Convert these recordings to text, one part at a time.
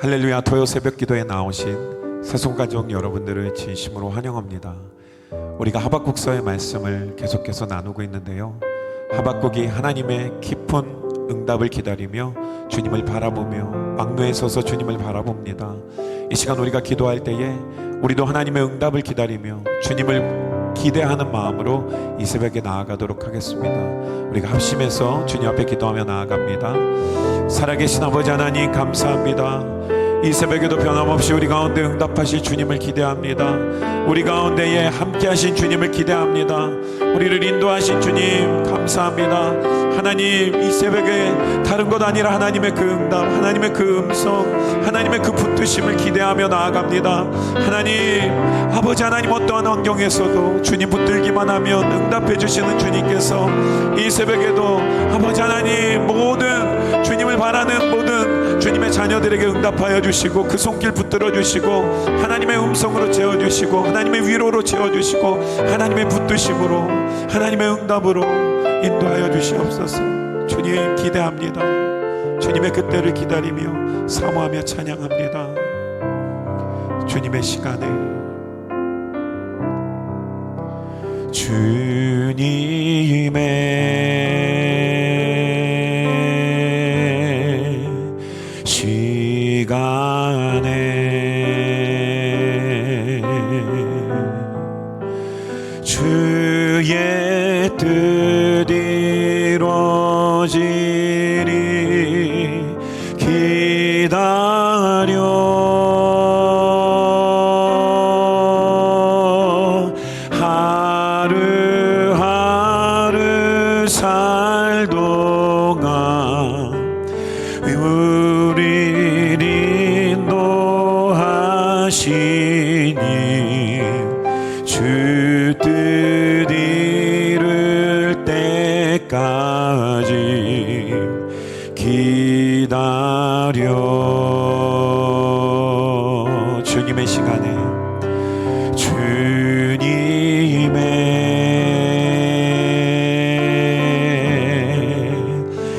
할렐루야. 토요 새벽 기도에 나오신 새송가족 여러분들을 진심으로 환영합니다. 우리가 하박국서의 말씀을 계속해서 나누고 있는데요, 하박국이 하나님의 깊은 응답을 기다리며 주님을 바라보며 왕노에 서서 주님을 바라봅니다. 이 시간 우리가 기도할 때에 우리도 하나님의 응답을 기다리며 주님을 기대하는 마음으로 이 새벽에 나아가도록 하겠습니다. 우리가 합심해서 주님 앞에 기도하며 나아갑니다. 살아계신 아버지 하나님, 감사합니다. 이 새벽에도 변함없이 우리 가운데 응답하실 주님을 기대합니다. 우리 가운데에 함께하신 주님을 기대합니다. 우리를 인도하신 주님 감사합니다. 하나님, 이 새벽에 다른 것 아니라 하나님의 그 응답, 하나님의 그 음성, 하나님의 그 붙드심을 기대하며 나아갑니다. 하나님, 아버지 하나님, 어떠한 환경에서도 주님 붙들기만 하면 응답해 주시는 주님께서 이 새벽에도 아버지 하나님, 모든 주님을 바라는 모든 주님의 자녀들에게 응답하여 주시고 그 손길 붙들어 주시고 하나님의 음성으로 채워주시고 하나님의 위로로 채워주시고 하나님의 붙드심으로 하나님의 응답으로 인도하여 주시옵소서. 주님 기대합니다. 주님의 그때를 기다리며 사모하며 찬양합니다. 주님의 시간에 주님의 시간에 주의 뜻 이루어지리 기다려 하루하루 살 동안 우리를 인도하시니 주 뜻 이룰 때까지 기다려. 주님의 시간에 주님의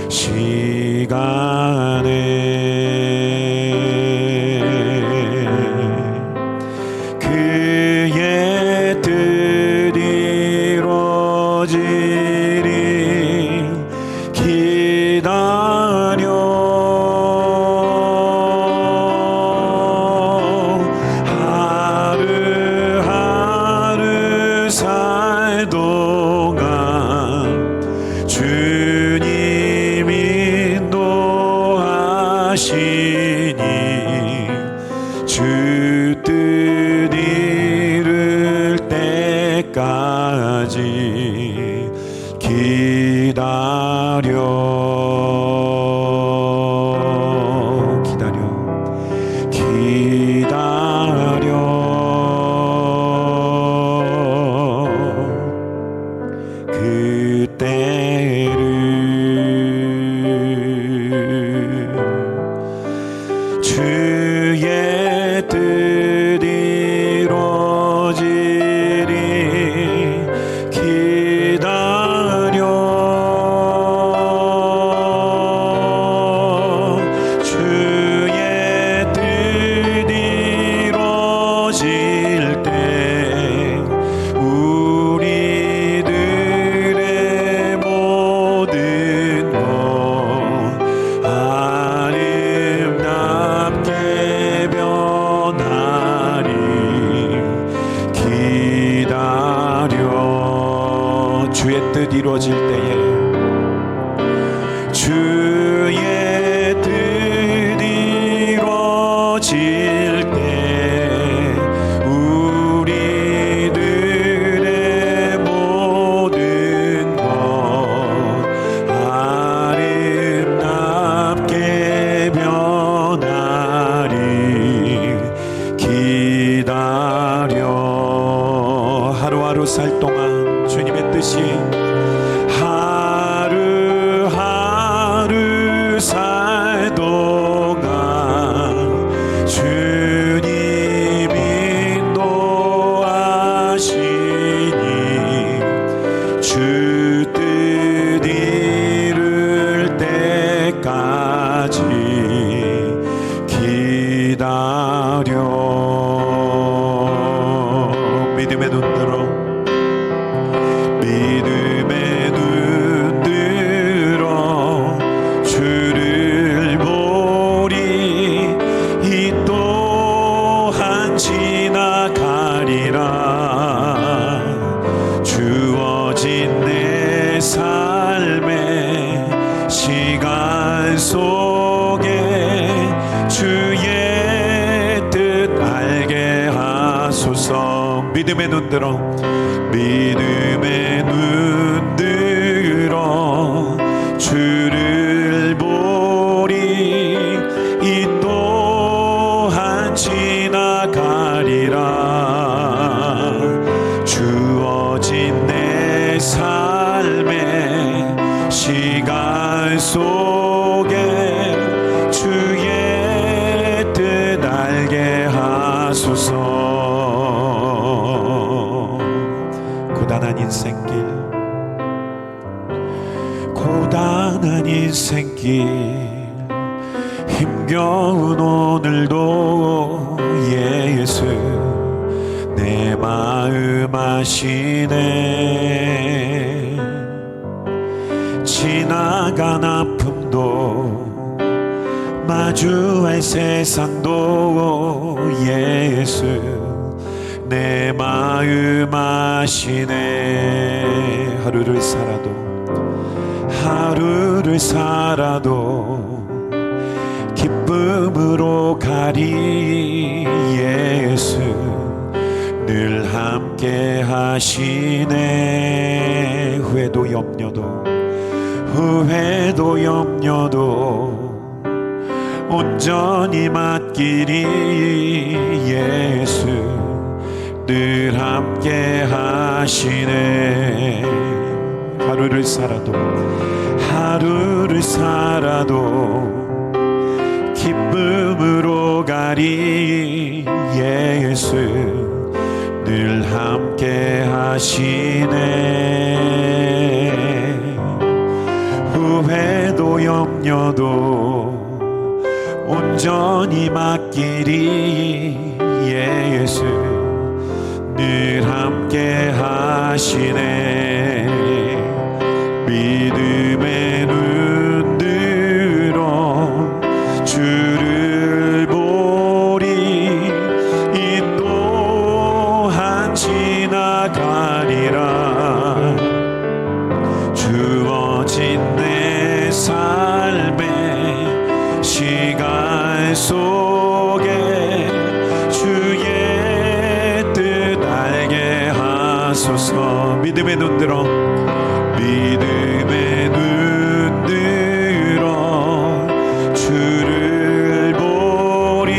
시간에 그의 뜻 이루어지리 기다려 하루하루 살 동안 주님 인도하시니 주 뜻 이룰 때까지 그때를 주의 뜻 이루어지리 기다려 주의 뜻 이루어질 때 우리들의 모든 것 아름답게 변하리 기다려. 주의 뜻 이루어질 때에 주의 뜻 이루어질 때 우리들의 모든 것 아름답게 변하리 기다려. 하루하루 살 동안 주님의 뜻이 하루하루 살 동안 주님 인도하시니 주 뜻 이룰 때까지 들어 믿음의 눈 들어 주를 보리 이 또한 지나가리라 주어진 내 삶의 시간 속에 주의 뜻 알게 하소서 믿음의 눈 들어 믿음의 눈 들어 주를 보리 이 또한 지나가리라 주어진 내 삶의 시간 속에 주의 뜻 알게 하소서 고단한 인생길 고단한 인생길 힘겨운 오늘도 예수 내 마음 아시네 지나간 아픔도 마주할 세상도 예수 내 마음 아시네 하루를 살아도 기쁨으로 가리 예수 늘 함께 하시네 후회도 염려도 온전히 맡기리 예수 늘 함께 하시네 하루를 살아도 기쁨으로 가리 예수 늘 함께 하시네 후회도 염려도 온전히 맡기리 예수 늘 함께 하시네 믿음의 눈 들어 주를 보리 이 또한 지나가리라 주어진 내 삶의 시간 속에 주의 뜻 알게 하소서 믿음의 눈 들어 주를 보리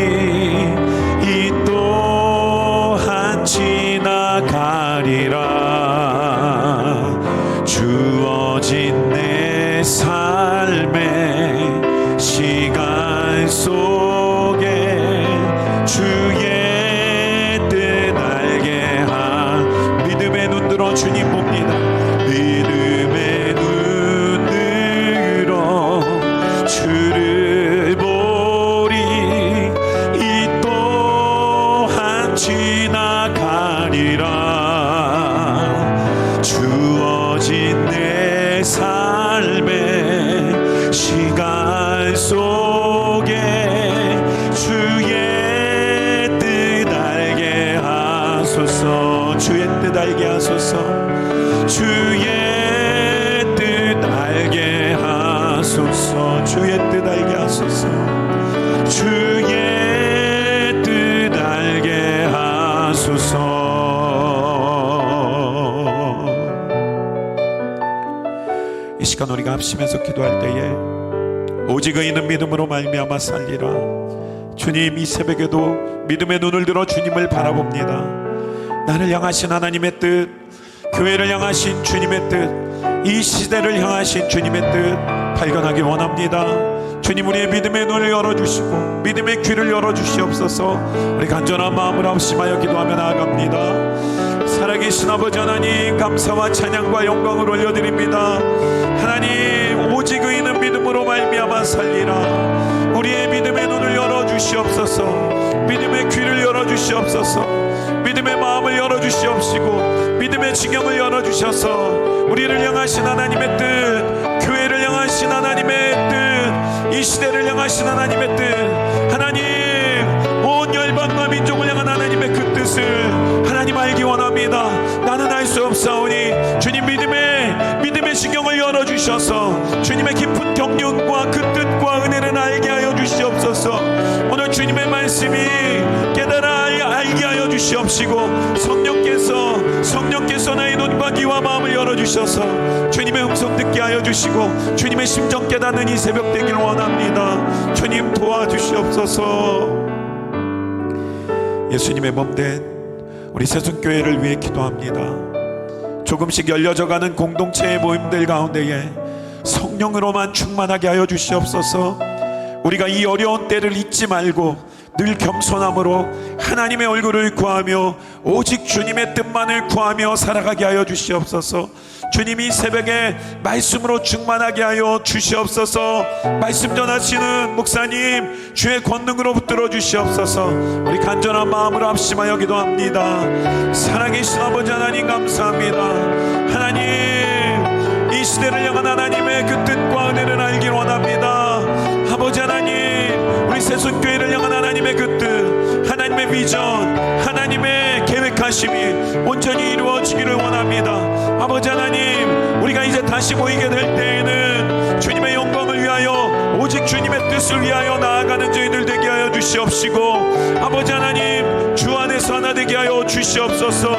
이 또한 지나가리라 주어진 내 삶의 시간 속에 주의 뜻 알게 믿음의 눈 들어 주님 봅니다 믿음의 눈 들어 주를 보리 이 또한 지나가리라 주어진 내 삶의 시간 속에 주의 뜻 알게 하소서 주의 뜻 알게 하소서 주의 뜻 알게 하소서 주의 뜻 알게 하소서 주의 뜻 알게 하소서 이 시간 우리가 합심해서 기도할 때에 오직 의인은 믿음으로 말미암아 살리라 주님 이 새벽에도 믿음의 눈을 들어 주님을 바라봅니다 나를 향하신 하나님의 뜻 교회를 향하신 주님의 뜻 이 시대를 향하신 주님의 뜻 발견하기 원합니다 주님 우리의 믿음의 눈을 열어주시고 믿음의 귀를 열어주시옵소서 우리 간절한 마음으로 합심하여 기도하며 나아갑니다 살아계신 아버지 하나님 감사와 찬양과 영광을 올려드립니다 하나님 오직 의인은 믿음으로 말미암아 살리라 우리의 믿음의 눈을 열어주시옵소서 주시옵소서. 믿음의 귀를 열어주시옵소서. 믿음의 마음을 열어주시옵시고 믿음의 지경을 열어주셔서 우리를 향하신 하나님의 뜻, 교회를 향하신 하나님의 뜻, 이 시대를 향하신 하나님의 뜻, 하나님 온 열방과 민족을 향한 하나님의 그 뜻을 하나님 알기 원합니다. 나는 알 수 없사오니 주님 믿음의 지경을 열어주셔서 주님의 깊은 경륜과 그 뜻과 은혜를 알게 하여 주시옵소서. 오늘 주님의 말씀이 깨달아 알게 하여 주시옵시고 성령께서 나의 눈과 귀와 마음을 열어주셔서 주님의 음성 듣게 하여 주시고 주님의 심정 깨닫는 이 새벽 되기를 원합니다. 주님 도와주시옵소서. 예수님의 몸된 우리 새순교회를 위해 기도합니다. 조금씩 열려져가는 공동체의 모임들 가운데에 성령으로만 충만하게 하여 주시옵소서. 우리가 이 어려운 때를 잊지 말고 늘 겸손함으로 하나님의 얼굴을 구하며 오직 주님의 뜻만을 구하며 살아가게 하여 주시옵소서. 주님이 새벽에 말씀으로 충만하게 하여 주시옵소서. 말씀 전하시는 목사님 주의 권능으로 붙들어 주시옵소서. 우리 간절한 마음으로 합심하여 기도합니다. 살아계신 아버지 하나님 감사합니다. 하나님 이 시대를 향한 하나님의 그 뜻과 은혜를 알길 원합니다. 아버지 하나님 우리 새순교회를 향한 하나님의 그 뜻, 하나님의 비전, 하나님의 계획하심이 온전히 이루어지기를 원합니다. 아버지 하나님 우리가 이제 다시 모이게 될 때에는 주님의 영광을 위하여 오직 주님의 뜻을 위하여 나아가는 저희들 되게 하여 주시옵시고 아버지 하나님 주 안에서 하나 되게 하여 주시옵소서.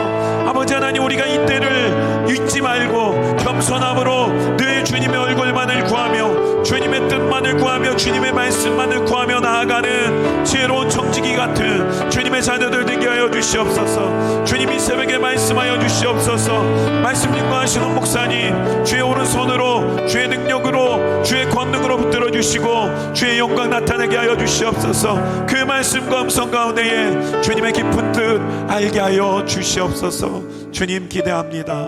아버지 하나님 우리가 이 때를 잊지 말고 겸손함으로 늘 주님의 얼굴만을 구하며 주님의 뜻만을 구하며 주님의 말씀만을 구하며 나아가는 지혜로운 청지기 같은 주님의 자녀들 되게 하여 주시옵소서. 주님이 새벽에 말씀하여 주시옵소서. 말씀 인도하시는 목사님 주의 오른손으로 주의 능력으로 주의 권능으로 붙들어 주시고 주의 영광 나타내게 하여 주시옵소서. 그 말씀과 음성 가운데에 주님의 깊은 뜻 알게 하여 주시옵소서. 주님 기대합니다.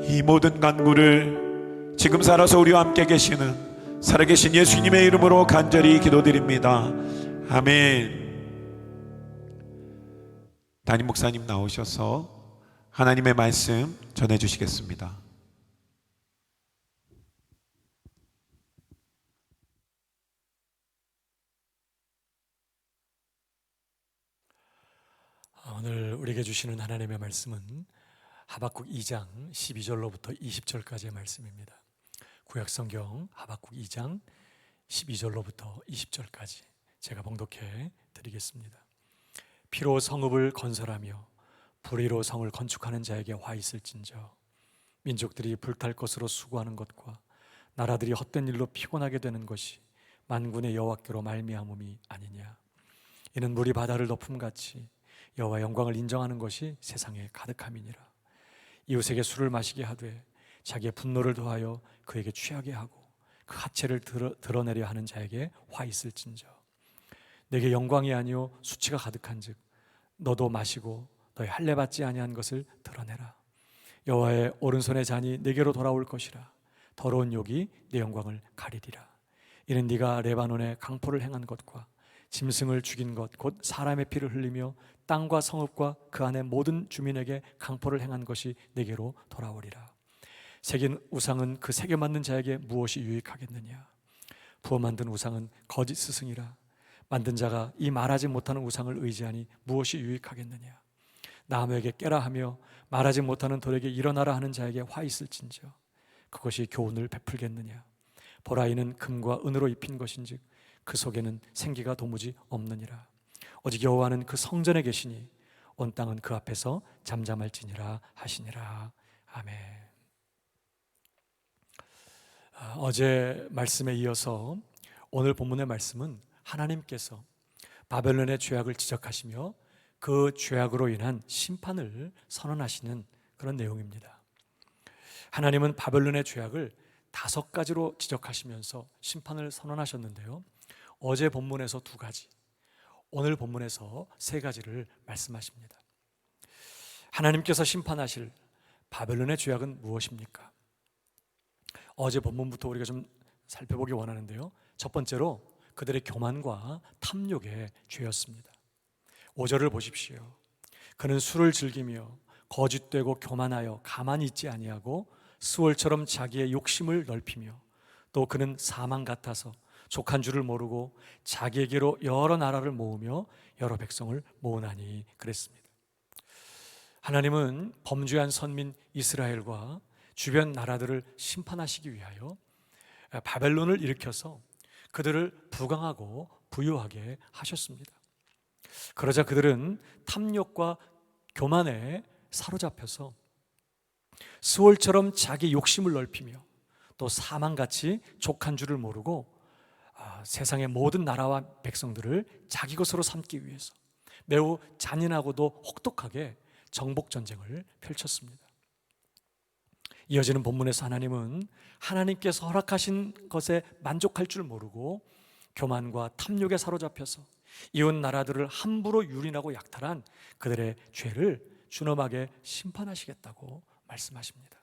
이 모든 간구를 지금 살아서 우리와 함께 계시는 살아계신 예수님의 이름으로 간절히 기도드립니다. 아멘. 담임 목사님 나오셔서 하나님의 말씀 전해주시겠습니다. 오늘 우리에게 주시는 하나님의 말씀은 하박국 2장 12절로부터 20절까지의 말씀입니다. 구약성경 하박국 2장 12절로부터 20절까지 제가 봉독해 드리겠습니다. 피로 성읍을 건설하며 불의로 성을 건축하는 자에게 화 있을진저. 민족들이 불탈 것으로 수고하는 것과 나라들이 헛된 일로 피곤하게 되는 것이 만군의 여호와께로 말미암음이 아니냐. 이는 물이 바다를 덮음같이 여호와 영광을 인정하는 것이 세상에 가득함이니라. 이웃에게 술을 마시게 하되 자기의 분노를 더하여 그에게 취하게 하고 그 하체를 드러내려 하는 자에게 화 있을진저. 내게 영광이 아니요 수치가 가득한즉 너도 마시고 너의 할례 받지 아니한 것을 드러내라. 여호와의 오른손의 잔이 내게로 돌아올 것이라. 더러운 욕이 내 영광을 가리리라. 이는 네가 레바논에 강포를 행한 것과 짐승을 죽인 것 곧 사람의 피를 흘리며 땅과 성읍과 그 안의 모든 주민에게 강포를 행한 것이 내게로 돌아오리라. 새긴 우상은 그 새겨 만든 자에게 무엇이 유익하겠느냐. 부어 만든 우상은 거짓 스승이라. 만든 자가 이 말하지 못하는 우상을 의지하니 무엇이 유익하겠느냐. 나무에게 깨라 하며 말하지 못하는 돌에게 일어나라 하는 자에게 화 있을진저. 그것이 교훈을 베풀겠느냐. 보라 이는 금과 은으로 입힌 것인즉 그 속에는 생기가 도무지 없느니라. 오직 여호와는 그 성전에 계시니 온 땅은 그 앞에서 잠잠할지니라 하시니라. 아멘. 어제 말씀에 이어서 오늘 본문의 말씀은 하나님께서 바벨론의 죄악을 지적하시며 그 죄악으로 인한 심판을 선언하시는 그런 내용입니다. 하나님은 바벨론의 죄악을 5가지로 지적하시면서 심판을 선언하셨는데요, 어제 본문에서 2가지, 오늘 본문에서 3가지를 말씀하십니다. 하나님께서 심판하실 바벨론의 죄악은 무엇입니까? 어제 본문부터 우리가 좀 살펴보기 원하는데요, 첫 번째로 그들의 교만과 탐욕의 죄였습니다. 5절을 보십시오. 그는 술을 즐기며 거짓되고 교만하여 가만히 있지 아니하고 스월처럼 자기의 욕심을 넓히며 또 그는 사망 같아서 족한 줄을 모르고 자기에게로 여러 나라를 모으며 여러 백성을 모으나니 그랬습니다. 하나님은 범죄한 선민 이스라엘과 주변 나라들을 심판하시기 위하여 바벨론을 일으켜서 그들을 부강하고 부유하게 하셨습니다. 그러자 그들은 탐욕과 교만에 사로잡혀서 스월처럼 자기 욕심을 넓히며 또 사망같이 족한 줄을 모르고 세상의 모든 나라와 백성들을 자기 것으로 삼기 위해서 매우 잔인하고도 혹독하게 정복전쟁을 펼쳤습니다. 이어지는 본문에서 하나님은 하나님께서 허락하신 것에 만족할 줄 모르고 교만과 탐욕에 사로잡혀서 이웃 나라들을 함부로 유린하고 약탈한 그들의 죄를 준엄하게 심판하시겠다고 말씀하십니다.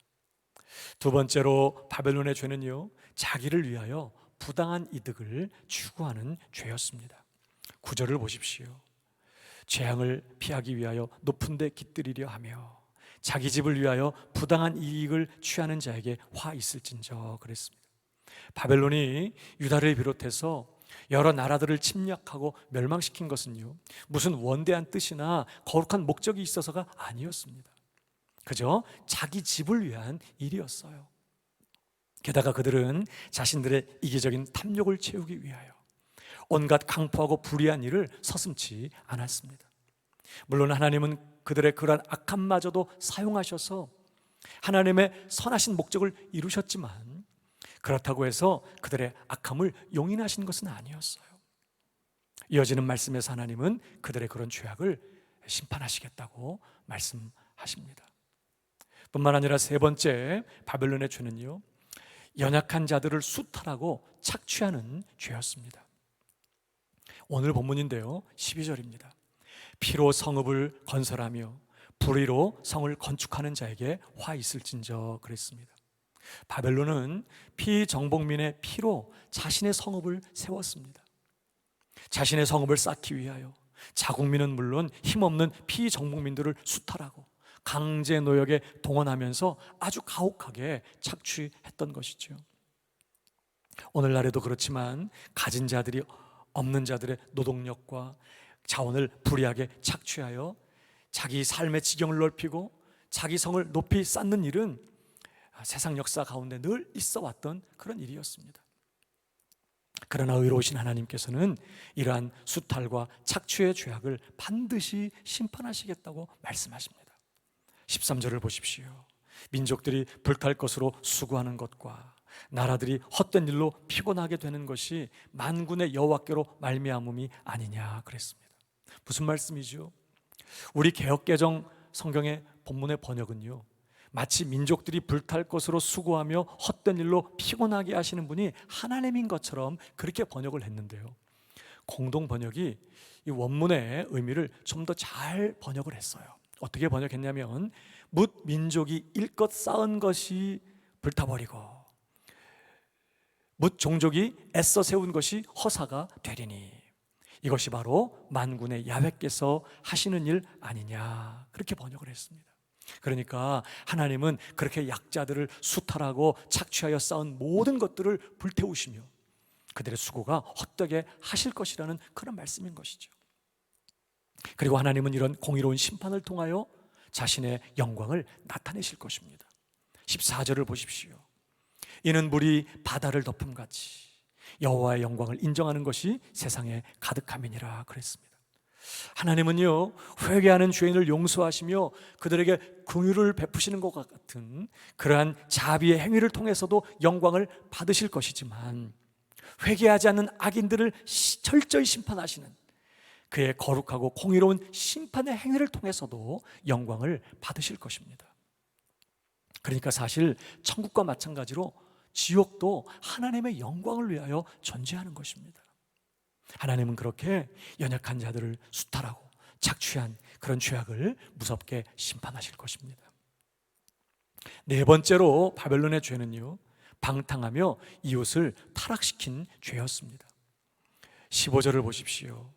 두 번째로 바벨론의 죄는요, 자기를 위하여 부당한 이득을 추구하는 죄였습니다. 9절을 보십시오. 재앙을 피하기 위하여 높은 데 깃들이려 하며 자기 집을 위하여 부당한 이익을 취하는 자에게 화 있을진저 그랬습니다. 바벨론이 유다를 비롯해서 여러 나라들을 침략하고 멸망시킨 것은요, 무슨 원대한 뜻이나 거룩한 목적이 있어서가 아니었습니다. 그저 자기 집을 위한 일이었어요. 게다가 그들은 자신들의 이기적인 탐욕을 채우기 위하여 온갖 강포하고 불의한 일을 서슴지 않았습니다. 물론 하나님은 그들의 그러한 악함마저도 사용하셔서 하나님의 선하신 목적을 이루셨지만 그렇다고 해서 그들의 악함을 용인하신 것은 아니었어요. 이어지는 말씀에서 하나님은 그들의 그런 죄악을 심판하시겠다고 말씀하십니다. 뿐만 아니라 세 번째 바벨론의 죄는요, 연약한 자들을 수탈하고 착취하는 죄였습니다. 오늘 본문인데요, 12절입니다. 피로 성읍을 건설하며 불의로 성을 건축하는 자에게 화 있을진저 그랬습니다. 바벨론은 피정복민의 피로 자신의 성읍을 세웠습니다. 자신의 성읍을 쌓기 위하여 자국민은 물론 힘없는 피정복민들을 수탈하고 강제 노역에 동원하면서 아주 가혹하게 착취했던 것이죠. 오늘날에도 그렇지만 가진 자들이 없는 자들의 노동력과 자원을 불이하게 착취하여 자기 삶의 지경을 넓히고 자기 성을 높이 쌓는 일은 세상 역사 가운데 늘 있어 왔던 그런 일이었습니다. 그러나 의로우신 하나님께서는 이러한 수탈과 착취의 죄악을 반드시 심판하시겠다고 말씀하십니다. 13절을 보십시오. 민족들이 불탈 것으로 수고하는 것과 나라들이 헛된 일로 피곤하게 되는 것이 만군의 여호와께로 말미암음이 아니냐 그랬습니다. 무슨 말씀이죠? 우리 개역개정 성경의 본문의 번역은요, 마치 민족들이 불탈 것으로 수고하며 헛된 일로 피곤하게 하시는 분이 하나님인 것처럼 그렇게 번역을 했는데요, 공동 번역이 이 원문의 의미를 좀 더 잘 번역을 했어요. 어떻게 번역했냐면, 뭇 민족이 일껏 쌓은 것이 불타버리고 뭇 종족이 애써 세운 것이 허사가 되리니 이것이 바로 만군의 야훼께서 하시는 일 아니냐, 그렇게 번역을 했습니다. 그러니까 하나님은 그렇게 약자들을 수탈하고 착취하여 쌓은 모든 것들을 불태우시며 그들의 수고가 헛되게 하실 것이라는 그런 말씀인 것이죠. 그리고 하나님은 이런 공의로운 심판을 통하여 자신의 영광을 나타내실 것입니다. 14절을 보십시오. 이는 물이 바다를 덮음같이 여호와의 영광을 인정하는 것이 세상에 가득함이니라 그랬습니다. 하나님은요, 회개하는 죄인을 용서하시며 그들에게 긍휼을 베푸시는 것 같은 그러한 자비의 행위를 통해서도 영광을 받으실 것이지만, 회개하지 않는 악인들을 철저히 심판하시는 그의 거룩하고 공의로운 심판의 행위를 통해서도 영광을 받으실 것입니다. 그러니까 사실 천국과 마찬가지로 지옥도 하나님의 영광을 위하여 존재하는 것입니다. 하나님은 그렇게 연약한 자들을 수탈하고 착취한 그런 죄악을 무섭게 심판하실 것입니다. 네 번째로 바벨론의 죄는요, 방탕하며 이웃을 타락시킨 죄였습니다. 15절을 보십시오.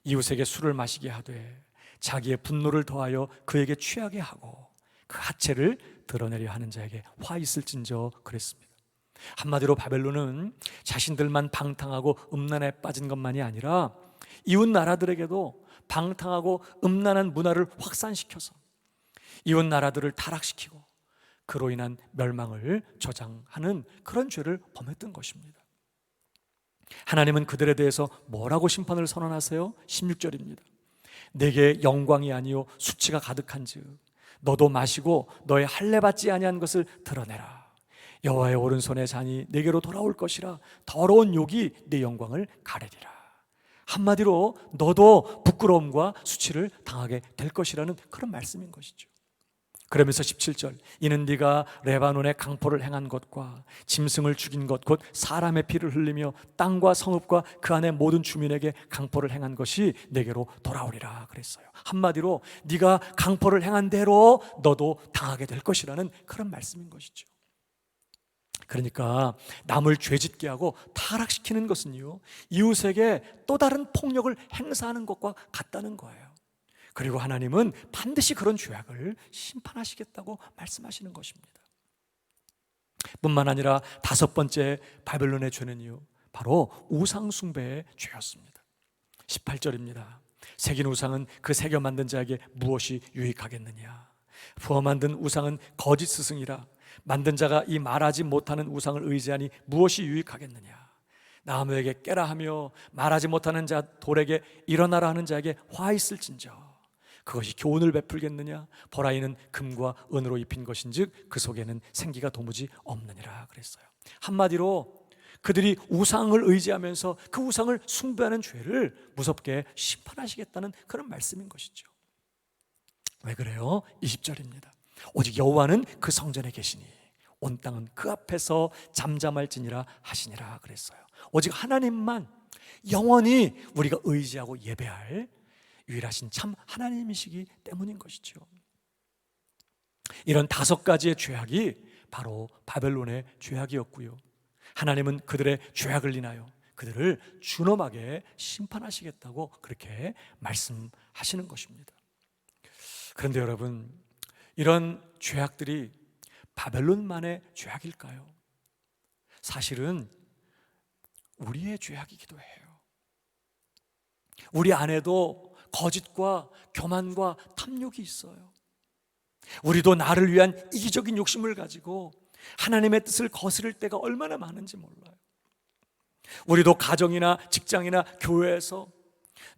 이웃에게 술을 마시게 하되 자기의 분노를 더하여 그에게 취하게 하고 그 하체를 드러내려 하는 자에게 화 있을진저 그랬습니다. 한마디로 바벨론은 자신들만 방탕하고 음란에 빠진 것만이 아니라 이웃 나라들에게도 방탕하고 음란한 문화를 확산시켜서 이웃 나라들을 타락시키고 그로 인한 멸망을 저장하는 그런 죄를 범했던 것입니다. 하나님은 그들에 대해서 뭐라고 심판을 선언하세요? 16절입니다. 내게 영광이 아니요 수치가 가득한즉 너도 마시고 너의 할례 받지 아니한 것을 드러내라. 여호와의 오른손의 잔이 내게로 돌아올 것이라. 더러운 욕이 내 영광을 가리리라. 한마디로 너도 부끄러움과 수치를 당하게 될 것이라는 그런 말씀인 것이죠. 그러면서 17절, 이는 네가 레바논의 강포를 행한 것과 짐승을 죽인 것 곧 사람의 피를 흘리며 땅과 성읍과 그 안의 모든 주민에게 강포를 행한 것이 내게로 돌아오리라 그랬어요. 한마디로 네가 강포를 행한 대로 너도 당하게 될 것이라는 그런 말씀인 것이죠. 그러니까 남을 죄짓게 하고 타락시키는 것은요, 이웃에게 또 다른 폭력을 행사하는 것과 같다는 거예요. 그리고 하나님은 반드시 그런 죄악을 심판하시겠다고 말씀하시는 것입니다. 뿐만 아니라 다섯 번째 바벨론의 죄는요, 바로 우상 숭배의 죄였습니다. 18절입니다. 새긴 우상은 그 새겨 만든 자에게 무엇이 유익하겠느냐. 부어 만든 우상은 거짓 스승이라. 만든 자가 이 말하지 못하는 우상을 의지하니 무엇이 유익하겠느냐. 나무에게 깨라 하며 말하지 못하는 자 돌에게 일어나라 하는 자에게 화 있을진저. 그것이 교훈을 베풀겠느냐. 보라 이는 금과 은으로 입힌 것인즉 그 속에는 생기가 도무지 없느니라 그랬어요. 한마디로 그들이 우상을 의지하면서 그 우상을 숭배하는 죄를 무섭게 심판하시겠다는 그런 말씀인 것이죠. 왜 그래요? 20절입니다. 오직 여호와는 그 성전에 계시니 온 땅은 그 앞에서 잠잠할지니라 하시니라 그랬어요. 오직 하나님만 영원히 우리가 의지하고 예배할 유일하신 참 하나님이시기 때문인 것이죠. 이런 다섯 가지의 죄악이 바로 바벨론의 죄악이었고요, 하나님은 그들의 죄악을 인하여 그들을 준엄하게 심판하시겠다고 그렇게 말씀하시는 것입니다. 그런데 여러분, 이런 죄악들이 바벨론만의 죄악일까요? 사실은 우리의 죄악이기도 해요. 우리 안에도 거짓과 교만과 탐욕이 있어요. 우리도 나를 위한 이기적인 욕심을 가지고 하나님의 뜻을 거스를 때가 얼마나 많은지 몰라요. 우리도 가정이나 직장이나 교회에서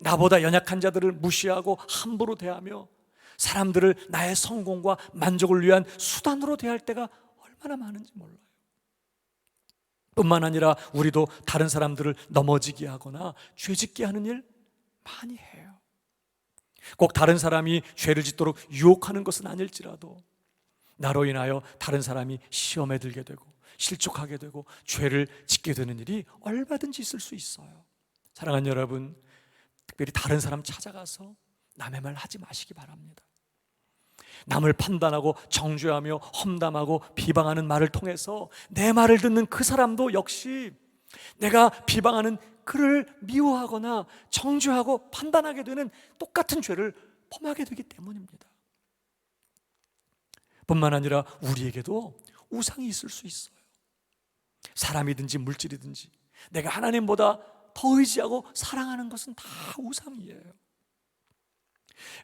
나보다 연약한 자들을 무시하고 함부로 대하며 사람들을 나의 성공과 만족을 위한 수단으로 대할 때가 얼마나 많은지 몰라요. 뿐만 아니라 우리도 다른 사람들을 넘어지게 하거나 죄짓게 하는 일 많이 해요. 꼭 다른 사람이 죄를 짓도록 유혹하는 것은 아닐지라도 나로 인하여 다른 사람이 시험에 들게 되고 실족하게 되고 죄를 짓게 되는 일이 얼마든지 있을 수 있어요. 사랑하는 여러분, 특별히 다른 사람 찾아가서 남의 말 하지 마시기 바랍니다. 남을 판단하고 정죄하며 험담하고 비방하는 말을 통해서 내 말을 듣는 그 사람도 역시 내가 비방하는 그를 미워하거나 정죄하고 판단하게 되는 똑같은 죄를 범하게 되기 때문입니다. 뿐만 아니라 우리에게도 우상이 있을 수 있어요. 사람이든지 물질이든지 내가 하나님보다 더 의지하고 사랑하는 것은 다 우상이에요.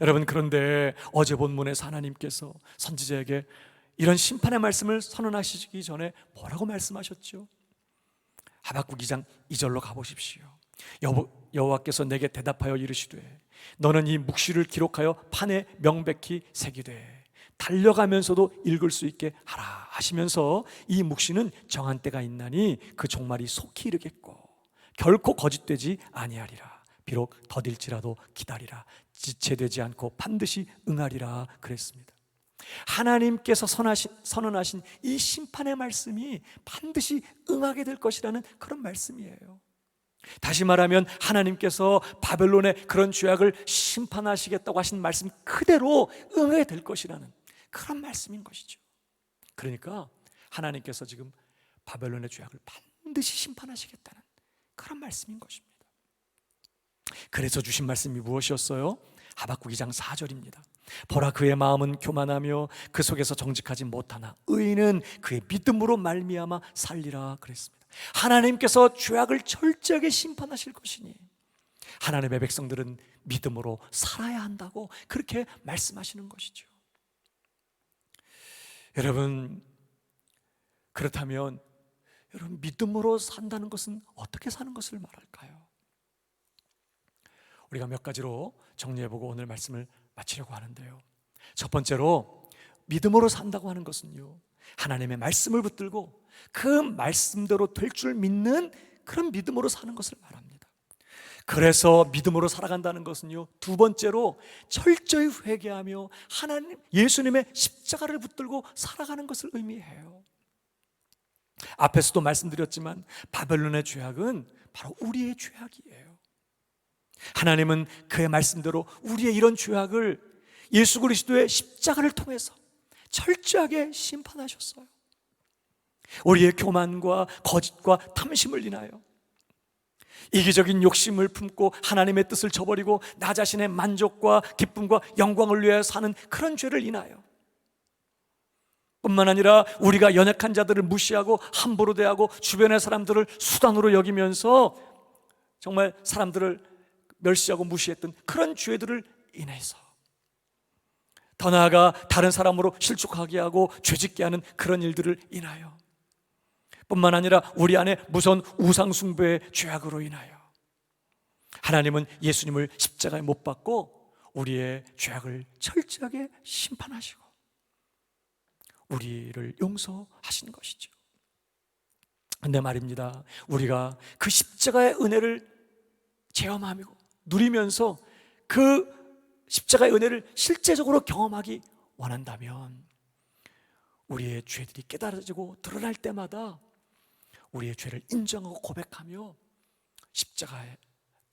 여러분, 그런데 어제 본문에서 하나님께서 선지자에게 이런 심판의 말씀을 선언하시기 전에 뭐라고 말씀하셨죠? 하박국 2장 2절로 가보십시오. 여호와께서 내게 대답하여 이르시되 너는 이 묵시를 기록하여 판에 명백히 새기되 달려가면서도 읽을 수 있게 하라 하시면서 이 묵시는 정한 때가 있나니 그 종말이 속히 이르겠고 결코 거짓되지 아니하리라. 비록 더딜지라도 기다리라. 지체되지 않고 반드시 응하리라 그랬습니다. 하나님께서 선언하신 이 심판의 말씀이 반드시 응하게 될 것이라는 그런 말씀이에요. 다시 말하면 하나님께서 바벨론의 그런 죄악을 심판하시겠다고 하신 말씀 그대로 응하게 될 것이라는 그런 말씀인 것이죠. 그러니까 하나님께서 지금 바벨론의 죄악을 반드시 심판하시겠다는 그런 말씀인 것입니다. 그래서 주신 말씀이 무엇이었어요? 하박국 2장 4절입니다. 보라, 그의 마음은 교만하며 그 속에서 정직하지 못하나 의인은 그의 믿음으로 말미암아 살리라 그랬습니다. 하나님께서 죄악을 철저하게 심판하실 것이니 하나님의 백성들은 믿음으로 살아야 한다고 그렇게 말씀하시는 것이죠. 여러분, 그렇다면 여러분, 믿음으로 산다는 것은 어떻게 사는 것을 말할까요? 우리가 몇 가지로 정리해보고 오늘 말씀을 마치려고 하는데요, 첫 번째로 믿음으로 산다고 하는 것은요, 하나님의 말씀을 붙들고 그 말씀대로 될 줄 믿는 그런 믿음으로 사는 것을 말합니다. 그래서 믿음으로 살아간다는 것은요, 두 번째로 철저히 회개하며 하나님, 예수님의 십자가를 붙들고 살아가는 것을 의미해요. 앞에서도 말씀드렸지만 바벨론의 죄악은 바로 우리의 죄악이에요. 하나님은 그의 말씀대로 우리의 이런 죄악을 예수 그리스도의 십자가를 통해서 철저하게 심판하셨어요. 우리의 교만과 거짓과 탐심을 인하여, 이기적인 욕심을 품고 하나님의 뜻을 저버리고 나 자신의 만족과 기쁨과 영광을 위하여 사는 그런 죄를 인하여, 뿐만 아니라 우리가 연약한 자들을 무시하고 함부로 대하고 주변의 사람들을 수단으로 여기면서 정말 사람들을 멸시하고 무시했던 그런 죄들을 인해서, 더 나아가 다른 사람으로 실족하게 하고 죄짓게 하는 그런 일들을 인하여, 뿐만 아니라 우리 안에 무서운 우상숭배의 죄악으로 인하여 하나님은 예수님을 십자가에 못 박고 우리의 죄악을 철저하게 심판하시고 우리를 용서하신 것이죠. 근데 말입니다, 우리가 그 십자가의 은혜를 체험하고 누리면서 그 십자가의 은혜를 실제적으로 경험하기 원한다면, 우리의 죄들이 깨달아지고 드러날 때마다 우리의 죄를 인정하고 고백하며 십자가의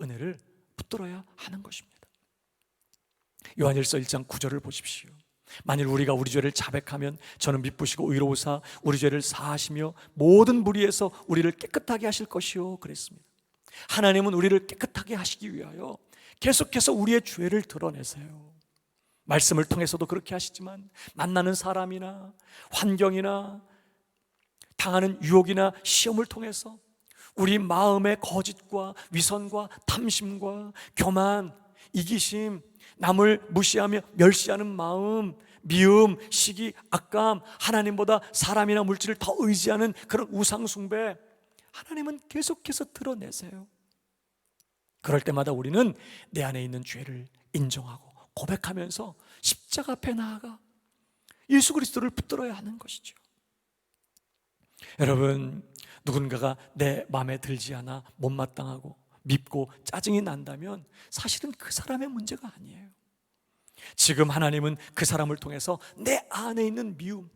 은혜를 붙들어야 하는 것입니다. 요한일서 1장 9절을 보십시오. 만일 우리가 우리 죄를 자백하면 저는 미쁘시고 의로우사 우리 죄를 사하시며 모든 무리에서 우리를 깨끗하게 하실 것이요 그랬습니다. 하나님은 우리를 깨끗하게 하시기 위하여 계속해서 우리의 죄를 드러내세요. 말씀을 통해서도 그렇게 하시지만 만나는 사람이나 환경이나 당하는 유혹이나 시험을 통해서 우리 마음의 거짓과 위선과 탐심과 교만, 이기심, 남을 무시하며 멸시하는 마음, 미움, 시기, 악감, 하나님보다 사람이나 물질을 더 의지하는 그런 우상숭배, 하나님은 계속해서 드러내세요. 그럴 때마다 우리는 내 안에 있는 죄를 인정하고 고백하면서 십자가 앞에 나아가 예수 그리스도를 붙들어야 하는 것이죠. 여러분, 누군가가 내 마음에 들지 않아 못마땅하고 밉고 짜증이 난다면 사실은 그 사람의 문제가 아니에요. 지금 하나님은 그 사람을 통해서 내 안에 있는 미움,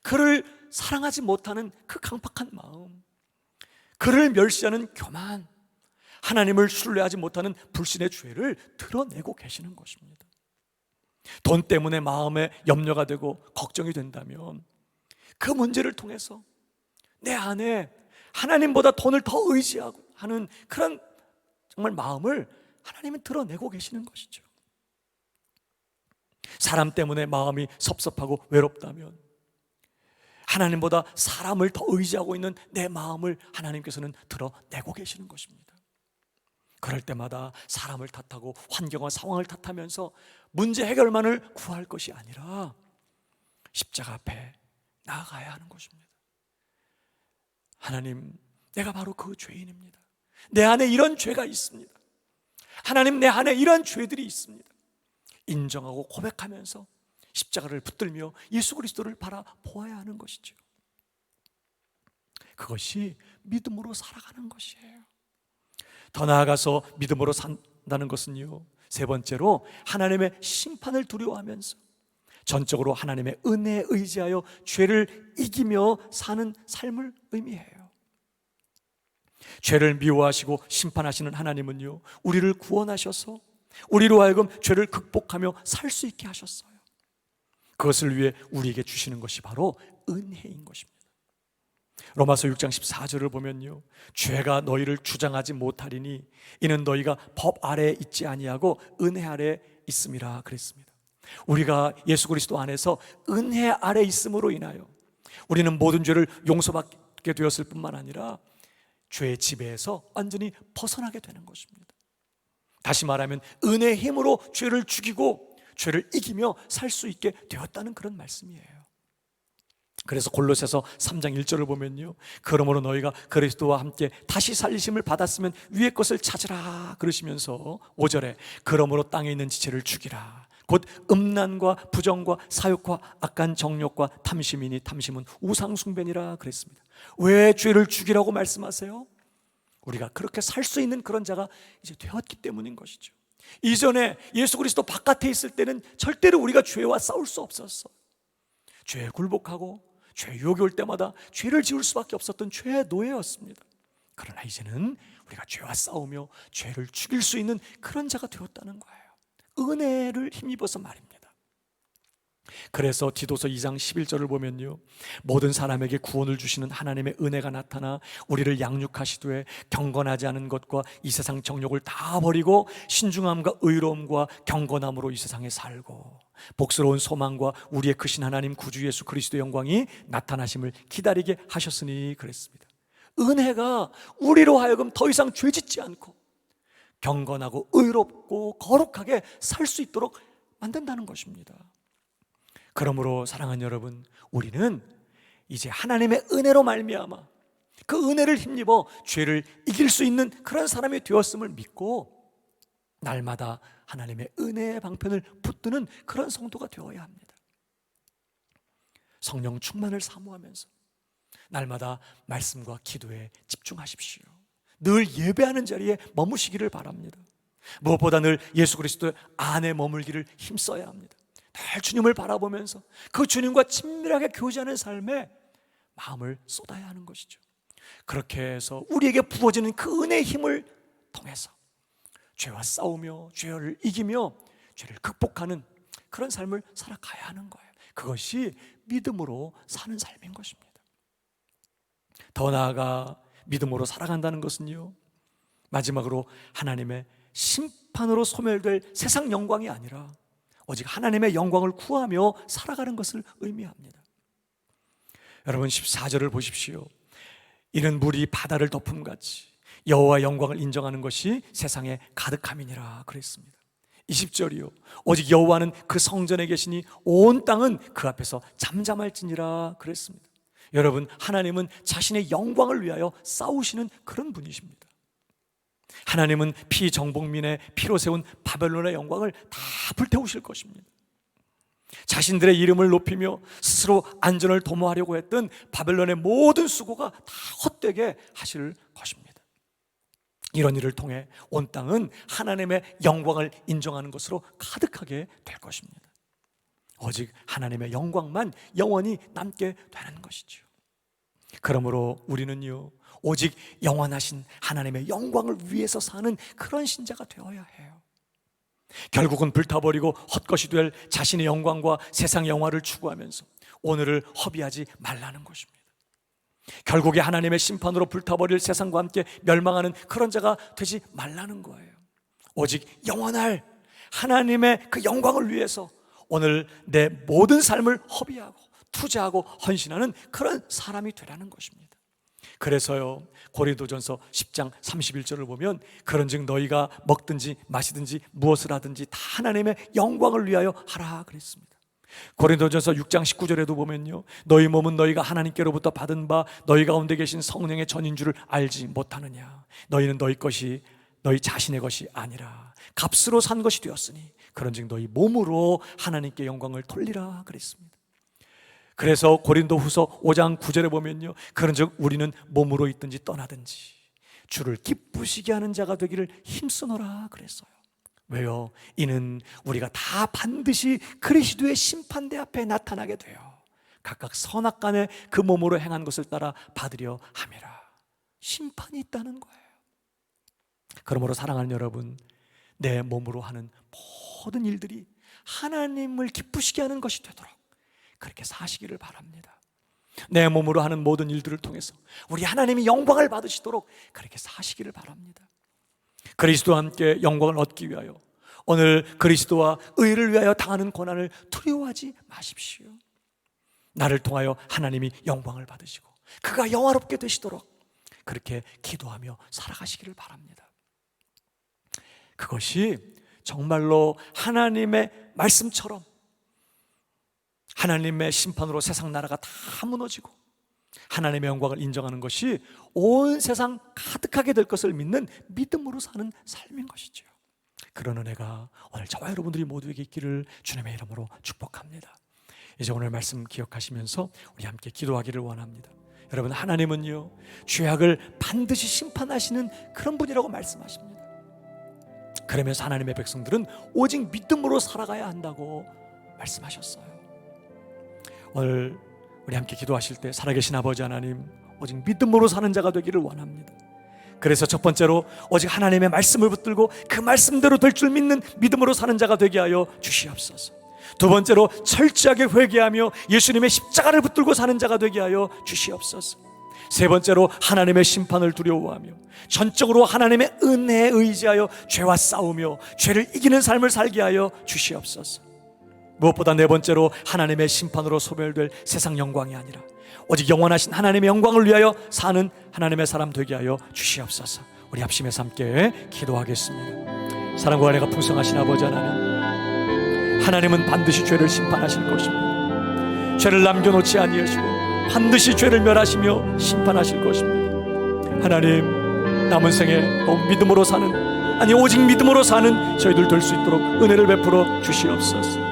그를 사랑하지 못하는 그 강팍한 마음, 그를 멸시하는 교만, 하나님을 신뢰하지 못하는 불신의 죄를 드러내고 계시는 것입니다. 돈 때문에 마음에 염려가 되고 걱정이 된다면 그 문제를 통해서 내 안에 하나님보다 돈을 더 의지하고 하는 그런 정말 마음을 하나님은 드러내고 계시는 것이죠. 사람 때문에 마음이 섭섭하고 외롭다면 하나님보다 사람을 더 의지하고 있는 내 마음을 하나님께서는 드러내고 계시는 것입니다. 그럴 때마다 사람을 탓하고 환경과 상황을 탓하면서 문제 해결만을 구할 것이 아니라 십자가 앞에 나아가야 하는 것입니다. 하나님, 내가 바로 그 죄인입니다. 내 안에 이런 죄가 있습니다. 하나님, 내 안에 이런 죄들이 있습니다. 인정하고 고백하면서 십자가를 붙들며 예수 그리스도를 바라보아야 하는 것이죠. 그것이 믿음으로 살아가는 것이에요. 더 나아가서 믿음으로 산다는 것은요, 세 번째로 하나님의 심판을 두려워하면서 전적으로 하나님의 은혜에 의지하여 죄를 이기며 사는 삶을 의미해요. 죄를 미워하시고 심판하시는 하나님은요, 우리를 구원하셔서 우리로 하여금 죄를 극복하며 살 수 있게 하셨어요. 그것을 위해 우리에게 주시는 것이 바로 은혜인 것입니다. 로마서 6장 14절을 보면요, 죄가 너희를 주장하지 못하리니 이는 너희가 법 아래에 있지 아니하고 은혜 아래에 있음이라 그랬습니다. 우리가 예수 그리스도 안에서 은혜 아래 있음으로 인하여 우리는 모든 죄를 용서받게 되었을 뿐만 아니라 죄의 지배에서 완전히 벗어나게 되는 것입니다. 다시 말하면 은혜의 힘으로 죄를 죽이고 죄를 이기며 살 수 있게 되었다는 그런 말씀이에요. 그래서 골로새서 3장 1절을 보면요, 그러므로 너희가 그리스도와 함께 다시 살리심을 받았으면 위의 것을 찾으라 그러시면서 5절에 그러므로 땅에 있는 지체를 죽이라 곧 음란과 부정과 사욕과 악한 정욕과 탐심이니 탐심은 우상숭배니라 그랬습니다. 왜 죄를 죽이라고 말씀하세요? 우리가 그렇게 살 수 있는 그런 자가 이제 되었기 때문인 것이죠. 이전에 예수 그리스도 바깥에 있을 때는 절대로 우리가 죄와 싸울 수 없었어. 죄에 굴복하고 죄 유혹이 올 때마다 죄를 지을 수밖에 없었던 죄의 노예였습니다. 그러나 이제는 우리가 죄와 싸우며 죄를 죽일 수 있는 그런 자가 되었다는 거예요. 은혜를 힘입어서 말입니다. 그래서 디도서 2장 11절을 보면요, 모든 사람에게 구원을 주시는 하나님의 은혜가 나타나 우리를 양육하시되 경건하지 않은 것과 이 세상 정욕을 다 버리고 신중함과 의로움과 경건함으로 이 세상에 살고 복스러운 소망과 우리의 크신 하나님 구주 예수 그리스도의 영광이 나타나심을 기다리게 하셨으니 그랬습니다. 은혜가 우리로 하여금 더 이상 죄짓지 않고 경건하고 의롭고 거룩하게 살 수 있도록 만든다는 것입니다. 그러므로 사랑하는 여러분, 우리는 이제 하나님의 은혜로 말미암아 그 은혜를 힘입어 죄를 이길 수 있는 그런 사람이 되었음을 믿고 날마다 하나님의 은혜의 방편을 붙드는 그런 성도가 되어야 합니다. 성령 충만을 사모하면서 날마다 말씀과 기도에 집중하십시오. 늘 예배하는 자리에 머무시기를 바랍니다. 무엇보다 늘 예수 그리스도 안에 머물기를 힘써야 합니다. 늘 주님을 바라보면서 그 주님과 친밀하게 교제하는 삶에 마음을 쏟아야 하는 것이죠. 그렇게 해서 우리에게 부어지는 그 은혜의 힘을 통해서 죄와 싸우며 죄를 이기며 죄를 극복하는 그런 삶을 살아가야 하는 거예요. 그것이 믿음으로 사는 삶인 것입니다. 더 나아가 믿음으로 살아간다는 것은요, 마지막으로 하나님의 심판으로 소멸될 세상 영광이 아니라 오직 하나님의 영광을 구하며 살아가는 것을 의미합니다. 여러분 14절을 보십시오. 이는 물이 바다를 덮음같이 여호와의 영광을 인정하는 것이 세상에 가득함이니라 그랬습니다. 20절이요, 오직 여호와는 그 성전에 계시니 온 땅은 그 앞에서 잠잠할지니라 그랬습니다. 여러분, 하나님은 자신의 영광을 위하여 싸우시는 그런 분이십니다. 하나님은 피정복민의 피로 세운 바벨론의 영광을 다 불태우실 것입니다. 자신들의 이름을 높이며 스스로 안전을 도모하려고 했던 바벨론의 모든 수고가 다 헛되게 하실 것입니다. 이런 일을 통해 온 땅은 하나님의 영광을 인정하는 것으로 가득하게 될 것입니다. 오직 하나님의 영광만 영원히 남게 되는 것이죠. 그러므로 우리는요, 오직 영원하신 하나님의 영광을 위해서 사는 그런 신자가 되어야 해요. 결국은 불타버리고 헛것이 될 자신의 영광과 세상 영화를 추구하면서 오늘을 허비하지 말라는 것입니다. 결국에 하나님의 심판으로 불타버릴 세상과 함께 멸망하는 그런 자가 되지 말라는 거예요. 오직 영원할 하나님의 그 영광을 위해서 오늘 내 모든 삶을 허비하고 투자하고 헌신하는 그런 사람이 되라는 것입니다. 그래서요, 고린도전서 10장 31절을 보면 그런즉 너희가 먹든지 마시든지 무엇을 하든지 다 하나님의 영광을 위하여 하라 그랬습니다. 고린도전서 6장 19절에도 보면요, 너희 몸은 너희가 하나님께로부터 받은 바 너희 가운데 계신 성령의 전인 줄을 알지 못하느냐. 너희는 너희 것이 너희 자신의 것이 아니라 값으로 산 것이 되었으니 그런즉 너희 몸으로 하나님께 영광을 돌리라 그랬습니다. 그래서 고린도후서 5장 9절에 보면요, 그런즉 우리는 몸으로 있든지 떠나든지 주를 기쁘시게 하는 자가 되기를 힘쓰노라 그랬어요. 왜요? 이는 우리가 다 반드시 그리스도의 심판대 앞에 나타나게 돼요. 각각 선악간에 그 몸으로 행한 것을 따라 받으려 함이라. 심판이 있다는 거예요. 그러므로 사랑하는 여러분, 내 몸으로 하는 모든 일들이 하나님을 기쁘시게 하는 것이 되도록 그렇게 사시기를 바랍니다. 내 몸으로 하는 모든 일들을 통해서 우리 하나님이 영광을 받으시도록 그렇게 사시기를 바랍니다. 그리스도와 함께 영광을 얻기 위하여 오늘 그리스도와 의를 위하여 당하는 고난을 두려워하지 마십시오. 나를 통하여 하나님이 영광을 받으시고 그가 영화롭게 되시도록 그렇게 기도하며 살아가시기를 바랍니다. 그것이 정말로 하나님의 말씀처럼 하나님의 심판으로 세상 나라가 다 무너지고 하나님의 영광을 인정하는 것이 온 세상 가득하게 될 것을 믿는 믿음으로 사는 삶인 것이죠. 그런 은혜가 오늘 저와 여러분들이 모두에게 있기를 주님의 이름으로 축복합니다. 이제 오늘 말씀 기억하시면서 우리 함께 기도하기를 원합니다. 여러분, 하나님은요 죄악을 반드시 심판하시는 그런 분이라고 말씀하십니다. 그러면서 하나님의 백성들은 오직 믿음으로 살아가야 한다고 말씀하셨어요. 오늘 우리 함께 기도하실 때 살아계신 아버지 하나님, 오직 믿음으로 사는 자가 되기를 원합니다. 그래서 첫 번째로 오직 하나님의 말씀을 붙들고 그 말씀대로 될 줄 믿는 믿음으로 사는 자가 되게 하여 주시옵소서. 두 번째로 철저하게 회개하며 예수님의 십자가를 붙들고 사는 자가 되게 하여 주시옵소서. 세 번째로 하나님의 심판을 두려워하며 전적으로 하나님의 은혜에 의지하여 죄와 싸우며 죄를 이기는 삶을 살게 하여 주시옵소서. 무엇보다 네 번째로 하나님의 심판으로 소멸될 세상 영광이 아니라 오직 영원하신 하나님의 영광을 위하여 사는 하나님의 사람 되게 하여 주시옵소서. 우리 합심해서 함께 기도하겠습니다. 사랑과 은혜가 풍성하신 아버지 하나님, 하나님은 반드시 죄를 심판하실 것입니다. 죄를 남겨놓지 아니하시고 반드시 죄를 멸하시며 심판하실 것입니다. 하나님, 남은 생에 믿음으로 사는, 아니 오직 믿음으로 사는 저희들 될 수 있도록 은혜를 베풀어 주시옵소서.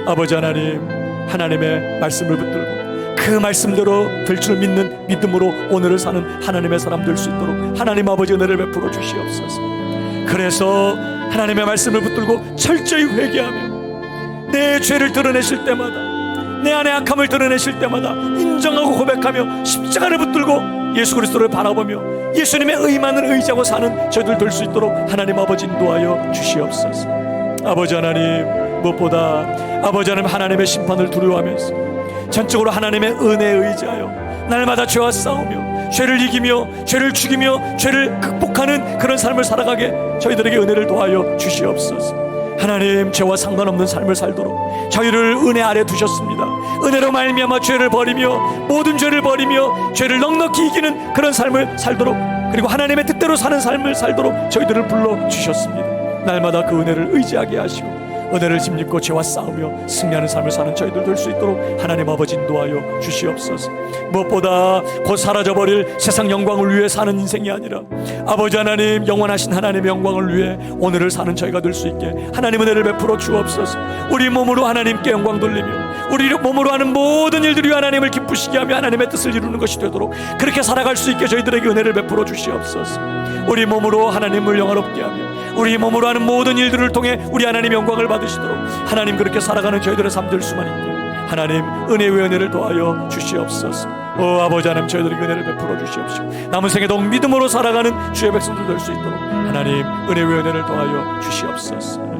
아버지 하나님, 하나님의 말씀을 붙들고 그 말씀대로 될 줄 믿는 믿음으로 오늘을 사는 하나님의 사람 될 수 있도록 하나님 아버지 은혜를 베풀어 주시옵소서. 그래서 하나님의 말씀을 붙들고 철저히 회개하며 내 죄를 드러내실 때마다, 내 안의 악함을 드러내실 때마다 인정하고 고백하며 십자가를 붙들고 예수 그리스도를 바라보며 예수님의 의만을 의지하고 사는 저희들 될 수 있도록 하나님 아버지 인도하여 주시옵소서. 아버지 하나님, 무엇보다 아버지 하나님, 하나님의 심판을 두려워하면서 전적으로 하나님의 은혜에 의지하여 날마다 죄와 싸우며 죄를 이기며 죄를 죽이며 죄를 극복하는 그런 삶을 살아가게 저희들에게 은혜를 도하여 주시옵소서. 하나님, 죄와 상관없는 삶을 살도록 저희를 은혜 아래 두셨습니다. 은혜로 말미암아 죄를 버리며 모든 죄를 버리며 죄를 넉넉히 이기는 그런 삶을 살도록, 그리고 하나님의 뜻대로 사는 삶을 살도록 저희들을 불러주셨습니다. 날마다 그 은혜를 의지하게 하시고 은혜를 힘입고 죄와 싸우며 승리하는 삶을 사는 저희들 될 수 있도록 하나님 아버지 인도하여 주시옵소서. 무엇보다 곧 사라져버릴 세상 영광을 위해 사는 인생이 아니라 아버지 하나님, 영원하신 하나님의 영광을 위해 오늘을 사는 저희가 될 수 있게 하나님 은혜를 베풀어 주옵소서. 우리 몸으로 하나님께 영광 돌리며 우리 몸으로 하는 모든 일들이 하나님을 기쁘시게 하며 하나님의 뜻을 이루는 것이 되도록 그렇게 살아갈 수 있게 저희들에게 은혜를 베풀어 주시옵소서. 우리 몸으로 하나님을 영화롭게 하며 우리 몸으로 하는 모든 일들을 통해 우리 하나님의 영광을 받으시도록 하나님 그렇게 살아가는 저희들의 삶 될 수만 있게 하나님 은혜의 은혜를 도하여 주시옵소서. 아버지 하나님, 저희들에게 은혜를 베풀어 주시옵시고 남은 생에도 믿음으로 살아가는 주의 백성들 될 수 있도록 하나님 은혜의 은혜를 도하여 주시옵소서.